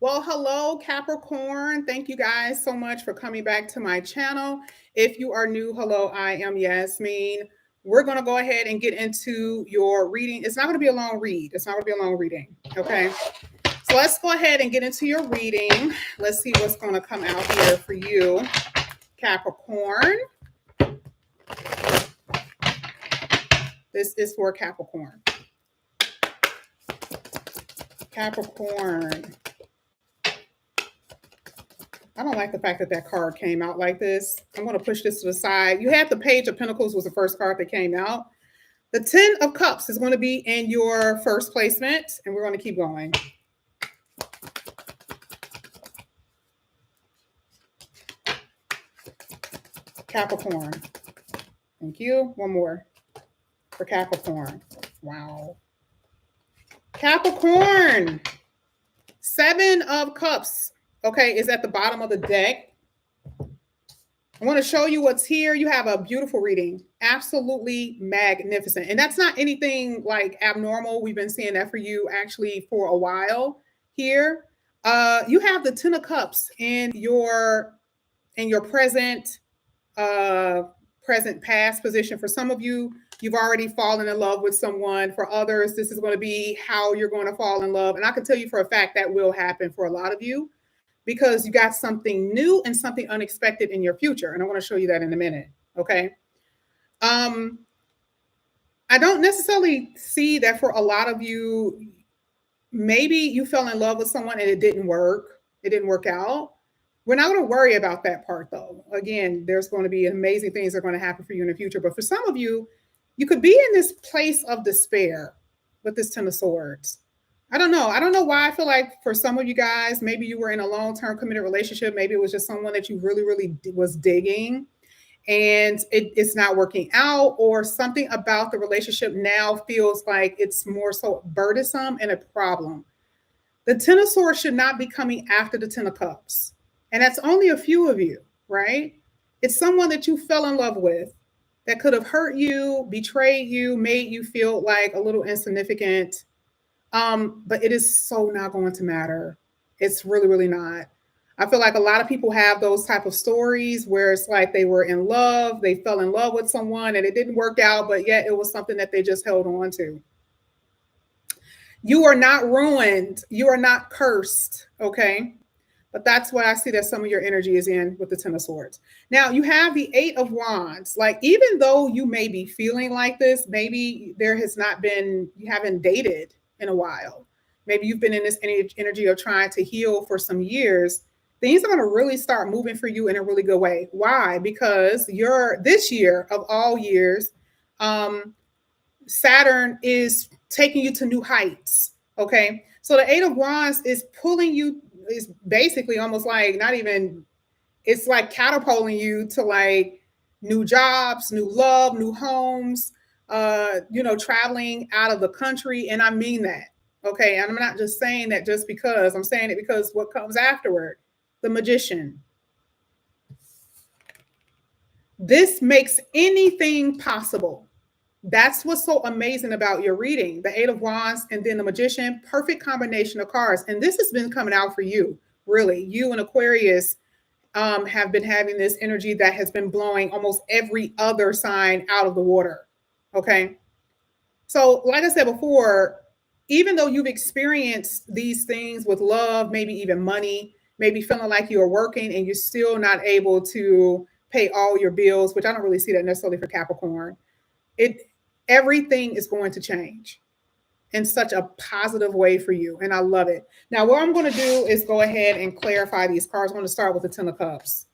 Well, hello, Capricorn. Thank you guys so much for coming back to my channel. If you are new, hello, I am Yasmin. We're going to go ahead and get into your reading. It's not going to be a long read. It's not going to be a long reading. Okay. So let's go ahead and get into your reading. Let's see what's going to come out here for you, Capricorn. This is for Capricorn. Capricorn. I don't like the fact that that card came out like this. I'm going to push this to the side. You had the Page of Pentacles was the first card that came out. The Ten of Cups is going to be in your first placement, and we're going to keep going. Capricorn. Thank you. One more for Capricorn. Wow. Capricorn. Seven of Cups. Okay, is at the bottom of the deck. I want to show you what's here. You have a beautiful reading. Absolutely magnificent. And that's not anything like abnormal. We've been seeing that for you actually for a while here. You have the Ten of Cups in your present past position. For some of you, you've already fallen in love with someone. For others, this is going to be how you're going to fall in love. And I can tell you for a fact that will happen for a lot of you, because you got something new and something unexpected in your future. And I want to show you that in a minute. Okay. I don't necessarily see that for a lot of you. Maybe you fell in love with someone and it didn't work. It didn't work out. We're not going to worry about that part though. Again, there's going to be amazing things that are going to happen for you in the future. But for some of you, you could be in this place of despair with this Ten of Swords. I don't know. I don't know why I feel like for some of you guys, maybe you were in a long-term committed relationship. Maybe it was just someone that you really, really was digging and it's not working out, or something about the relationship now feels like it's more so burdensome and a problem. The Ten of Swords should not be coming after the Ten of Cups. And that's only a few of you, right? It's someone that you fell in love with that could have hurt you, betrayed you, made you feel like a little insignificant. But it is so not going to matter. It's really, really not. I feel like a lot of people have those type of stories where it's like they were in love, they fell in love with someone and it didn't work out, but yet it was something that they just held on to. You are not ruined. You are not cursed. Okay. But that's what I see that some of your energy is in with the Ten of Swords. Now you have the Eight of Wands. Like, even though you may be feeling like this, maybe there has not been, you haven't dated in a while. Maybe you've been in this energy of trying to heal for some years. Things are going to really start moving for you in a really good way. Why? Because this year of all years, Saturn is taking you to new heights. Okay. So the Eight of Wands is pulling you, is basically almost like not even, it's like catapulting you to like new jobs, new love, new homes, traveling out of the country. And I mean that. Okay. And I'm not just saying that just because, I'm saying it because what comes afterward, the Magician. This makes anything possible. That's what's so amazing about your reading. The Eight of Wands and then the Magician, perfect combination of cards. And this has been coming out for you, really. You and Aquarius have been having this energy that has been blowing almost every other sign out of the water. Okay. So like I said before, even though you've experienced these things with love, maybe even money, maybe feeling like you're working and you're still not able to pay all your bills, which I don't really see that necessarily for Capricorn. Everything is going to change in such a positive way for you. And I love it. Now, what I'm going to do is go ahead and clarify these cards. I'm going to start with the Ten of Cups.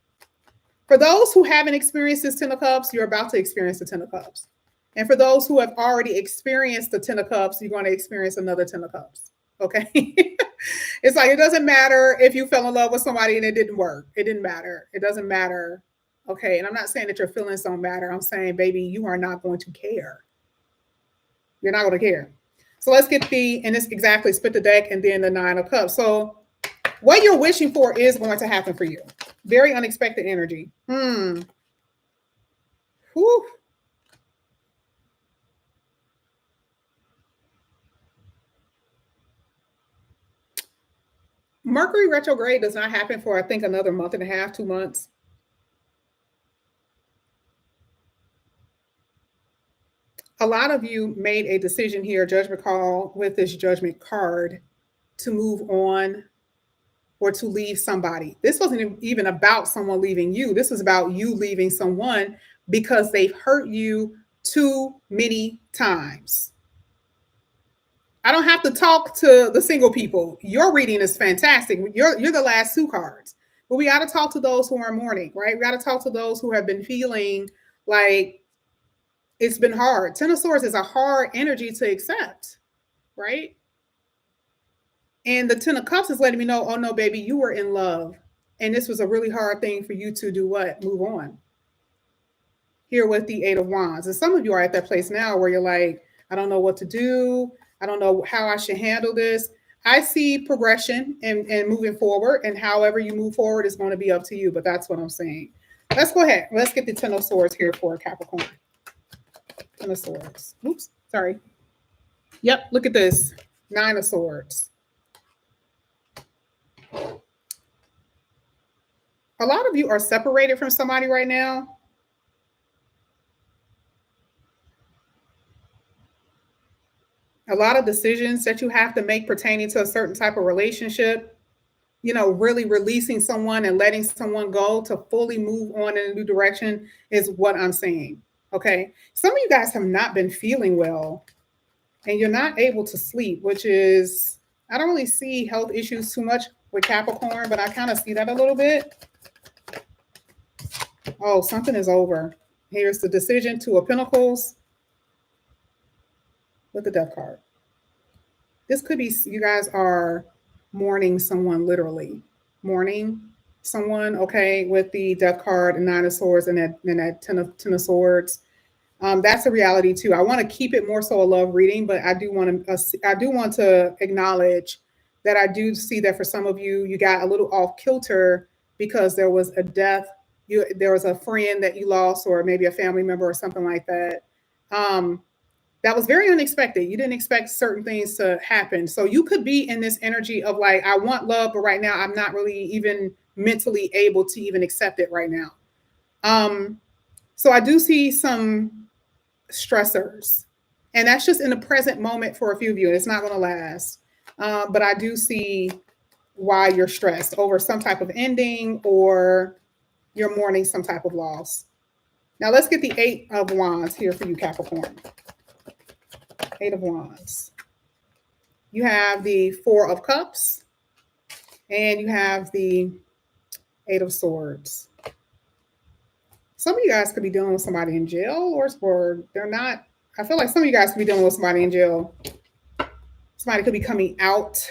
For those who haven't experienced this Ten of Cups, you're about to experience the Ten of Cups. And for those who have already experienced the Ten of Cups, you're going to experience another Ten of Cups. Okay. It's like, it doesn't matter if you fell in love with somebody and it didn't work. It didn't matter. It doesn't matter. Okay. And I'm not saying that your feelings don't matter. I'm saying, baby, you are not going to care. You're not going to care. So let's get and this exactly split the deck and then the Nine of Cups. So what you're wishing for is going to happen for you. Very unexpected energy. Whew. Mercury retrograde does not happen for, I think, another month and a half, 2 months. A lot of you made a decision here, judgment call, with this judgment card to move on or to leave somebody. This wasn't even about someone leaving you. This was about you leaving someone because they've hurt you too many times. I don't have to talk to the single people. Your reading is fantastic. You're the last two cards. But we got to talk to those who are mourning, right? We got to talk to those who have been feeling like it's been hard. Ten of Swords is a hard energy to accept, right? And the Ten of Cups is letting me know, oh no, baby, you were in love. And this was a really hard thing for you to do what? Move on. Here with the Eight of Wands. And some of you are at that place now where you're like, I don't know what to do. I don't know how I should handle this. I see progression and moving forward. And however you move forward is going to be up to you. But that's what I'm saying. Let's go ahead. Let's get the Ten of Swords here for Capricorn. Ten of Swords. Oops, sorry. Yep, look at this. Nine of Swords. A lot of you are separated from somebody right now. A lot of decisions that you have to make pertaining to a certain type of relationship, you know, really releasing someone and letting someone go to fully move on in a new direction is what I'm saying. Okay. Some of you guys have not been feeling well and you're not able to sleep, which is, I don't really see health issues too much with Capricorn, but I kind of see that a little bit. Oh, something is over. Here's the decision, Two of Pentacles with the Death card. This could be, you guys are mourning someone, literally mourning someone, okay, with the Death card and Nine of Swords and that Ten of Swords. That's a reality too. I want to keep it more so a love reading, but I do want to acknowledge that I do see that for some of you, you got a little off kilter because there was a death. There was a friend that you lost, or maybe a family member or something like that. That was very unexpected. You didn't expect certain things to happen. So you could be in this energy of like, I want love, but right now I'm not really even mentally able to even accept it right now. So I do see some stressors, and that's just in the present moment for a few of you. It's not going to last. But I do see why you're stressed over some type of ending, or you're mourning some type of loss. Now let's get the Eight of Wands here for you, Capricorn. Eight of Wands. You have the Four of Cups, and you have the Eight of Swords. Some of you guys could be dealing with somebody in jail, or they're not. I feel like some of you guys could be dealing with somebody in jail. Somebody could be coming out.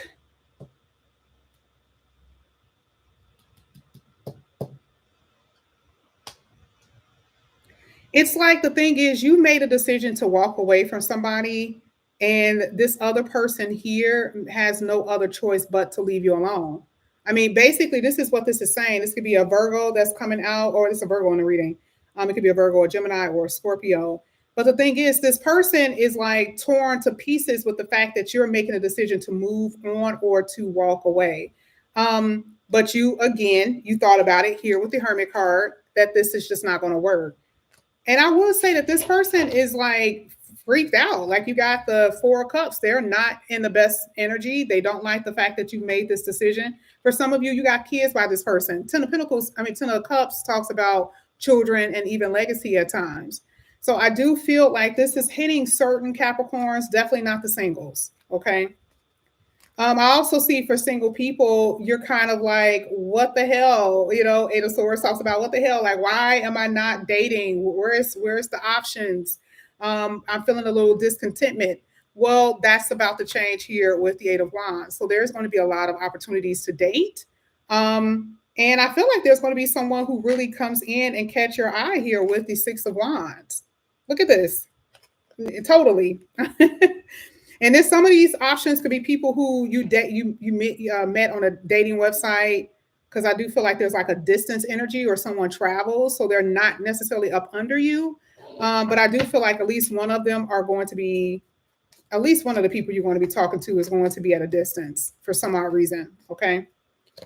It's like, the thing is, you made a decision to walk away from somebody, and this other person here has no other choice but to leave you alone. I mean, basically, this is what this is saying. This could be a Virgo that's coming out, or it's a Virgo in the reading. It could be a Virgo, a Gemini, or a Scorpio. But the thing is, this person is like torn to pieces with the fact that you're making a decision to move on or to walk away. But you, again, you thought about it here with the Hermit card, that this is just not going to work. And I will say that this person is like freaked out. Like, you got the Four of Cups. They're not in the best energy. They don't like the fact that you made this decision. For some of you, you got kids by this person. Ten of Cups talks about children and even legacy at times. So I do feel like this is hitting certain Capricorns, definitely not the singles. Okay. I also see for single people, you're kind of like, what the hell? You know, Eight of Swords talks about what the hell? Like, why am I not dating? Where's the options? I'm feeling a little discontentment. Well, that's about to change here with the Eight of Wands. So there's going to be a lot of opportunities to date. And I feel like there's going to be someone who really comes in and catch your eye here with the Six of Wands. Look at this. Totally. And then some of these options could be people who you met on a dating website, because I do feel like there's like a distance energy, or someone travels, so they're not necessarily up under you. But I do feel like at least one of them are going to be, at least one of the people you're going to be talking to is going to be at a distance for some odd reason. Okay.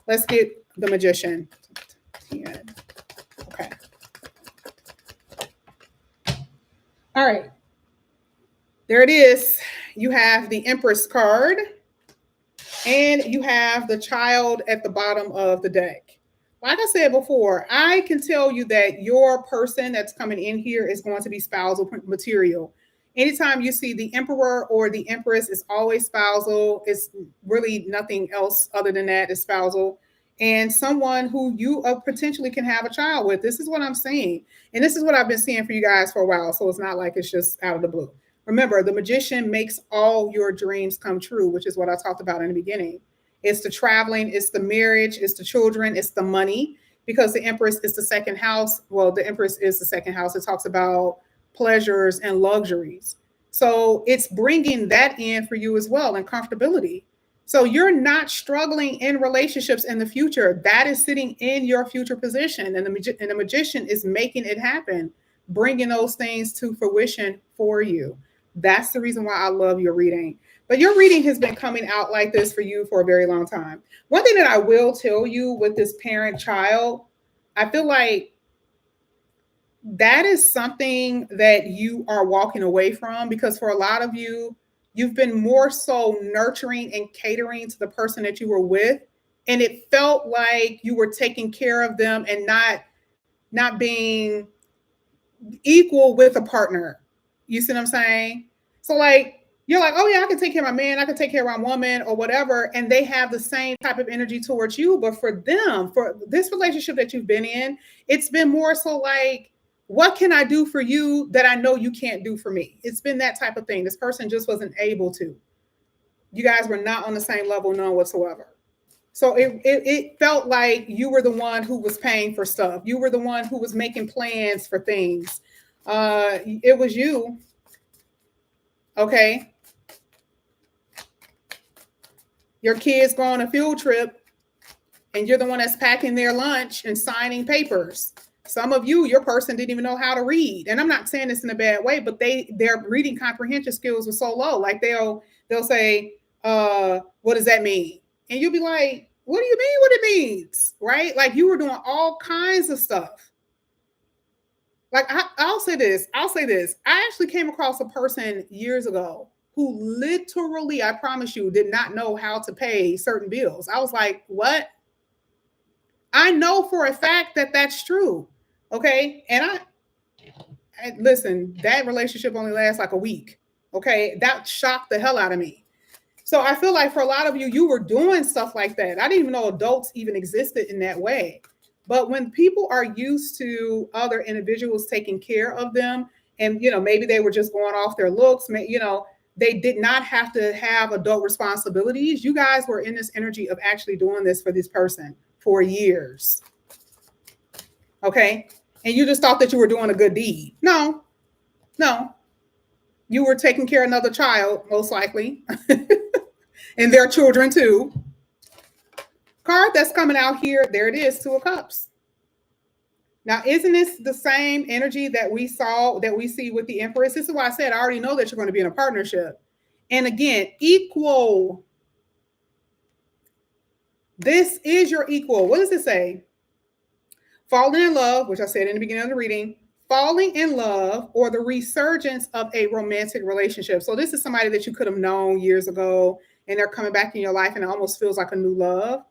Let's get the Magician. 10. Okay. All right. There it is. You have the Empress card, and you have the Child at the bottom of the deck. Like I said before, I can tell you that your person that's coming in here is going to be spousal material. Anytime you see the Emperor or the Empress, it's always spousal. It's really nothing else other than that is spousal. And someone who you potentially can have a child with. This is what I'm seeing. And this is what I've been seeing for you guys for a while. So it's not like it's just out of the blue. Remember, the Magician makes all your dreams come true, which is what I talked about in the beginning. It's the traveling, it's the marriage, it's the children, it's the money, because the Empress is the second house. Well, the Empress is the second house. It talks about pleasures and luxuries. So it's bringing that in for you as well, and comfortability. So you're not struggling in relationships in the future. That is sitting in your future position. And the Magician is making it happen, bringing those things to fruition for you. That's the reason why I love your reading. But your reading has been coming out like this for you for a very long time. One thing that I will tell you with this parent-child, I feel like that is something that you are walking away from, because for a lot of you, you've been more so nurturing and catering to the person that you were with. And it felt like you were taking care of them and not being equal with a partner. You see what I'm saying? So like, you're like, oh yeah, I can take care of my man, I can take care of my woman or whatever. And they have the same type of energy towards you. But for them, for this relationship that you've been in, it's been more so like, what can I do for you that I know you can't do for me? It's been that type of thing. This person just wasn't able to. You guys were not on the same level, none whatsoever. So it felt like you were the one who was paying for stuff. You were the one who was making plans for things. It was you. Okay. Your kids go on a field trip and you're the one that's packing their lunch and signing papers. Some of you, your person didn't even know how to read. And I'm not saying this in a bad way, but their reading comprehension skills were so low. Like they'll say, what does that mean? And you'll be like, what do you mean what it means? Right? Like you were doing all kinds of stuff. Like I'll say this. I actually came across a person years ago who literally, I promise you, did not know how to pay certain bills. I was like, what? I know for a fact that that's true. Okay. And I listen, that relationship only lasts like a week. Okay. That shocked the hell out of me. So I feel like for a lot of you, you were doing stuff like that. I didn't even know adults even existed in that way. But when people are used to other individuals taking care of them, and maybe they were just going off their looks, they did not have to have adult responsibilities. You guys were in this energy of actually doing this for this person for years. Okay. And you just thought that you were doing a good deed. No. You were taking care of another child, most likely, and their children too. Card that's coming out here, there it is, Two of Cups. Now, isn't this the same energy that we see with the Empress? This is why I said I already know that you're going to be in a partnership. And again, equal. This is your equal. What does it say? Falling in love, which I said in the beginning of the reading, falling in love or the resurgence of a romantic relationship. So this is somebody that you could have known years ago and they're coming back in your life and it almost feels like a new love.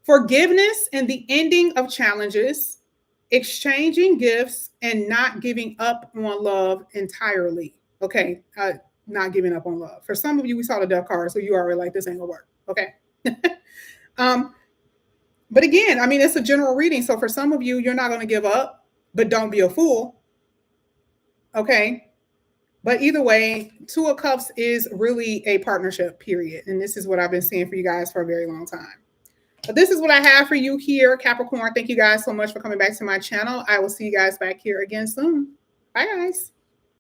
Forgiveness and the ending of challenges, exchanging gifts, and not giving up on love entirely. Okay, not giving up on love. For some of you, we saw the Death card, so you already like, this ain't gonna work. Okay. But again, I mean, it's a general reading. So for some of you, you're not going to give up, but don't be a fool. Okay. But either way, Two of Cups is really a partnership, period. And this is what I've been seeing for you guys for a very long time. But this is what I have for you here, Capricorn. Thank you guys so much for coming back to my channel. I will see you guys back here again soon. Bye, guys.